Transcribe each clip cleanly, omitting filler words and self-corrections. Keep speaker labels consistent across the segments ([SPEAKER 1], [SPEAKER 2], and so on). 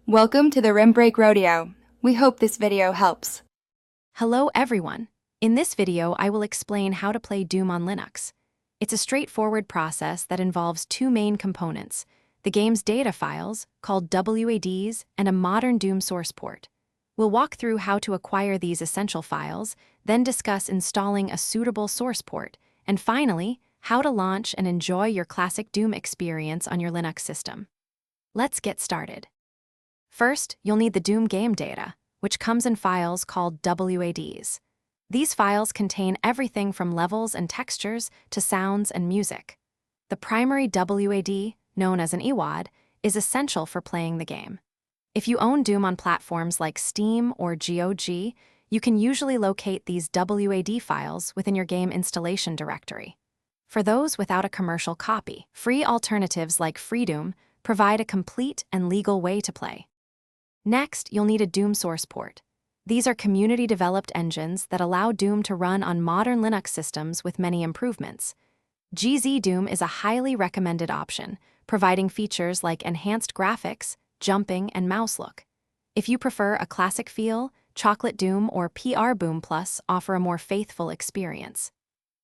[SPEAKER 1] Welcome to the Rim Break Rodeo. We hope this video helps.
[SPEAKER 2] Hello everyone. In this video, I will explain how to play Doom on Linux. It's a straightforward process that involves two main components, the game's data files, called WADs, and a modern Doom source port. We'll walk through how to acquire these essential files, then discuss installing a suitable source port, and finally, how to launch and enjoy your classic Doom experience on your Linux system. Let's get started. First, you'll need the Doom game data, which comes in files called WADs. These files contain everything from levels and textures to sounds and music. The primary WAD, known as an EWAD, is essential for playing the game. If you own Doom on platforms like Steam or GOG, you can usually locate these WAD files within your game installation directory. For those without a commercial copy, free alternatives like FreeDoom provide a complete and legal way to play. Next, you'll need a Doom source port. These are community-developed engines that allow Doom to run on modern Linux systems with many improvements. GZDoom is a highly recommended option, providing features like enhanced graphics, jumping, and mouse look. If you prefer a classic feel, Chocolate Doom or PR Boom Plus offer a more faithful experience.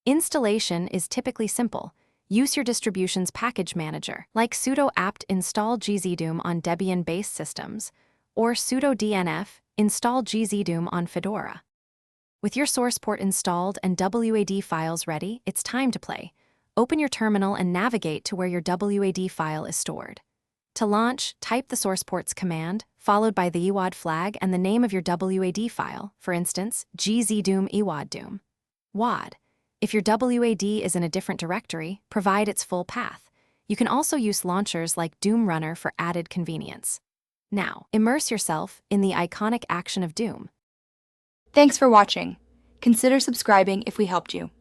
[SPEAKER 2] Installation is typically simple. Use your distribution's package manager, like sudo apt install GZDoom on Debian-based systems, or sudo dnf install GZDoom on Fedora. With your source port installed and WAD files ready, it's time to play. Open your terminal and navigate to where your WAD file is stored. To launch, type the source port's command, followed by the EWAD flag and the name of your WAD file, for instance, GZDoom EWADDoom. WAD. If your WAD is in a different directory, provide its full path. You can also use launchers like Doom Runner for added convenience. Now, immerse yourself in the iconic action of Doom.
[SPEAKER 1] Thanks for watching. Consider subscribing if we helped you.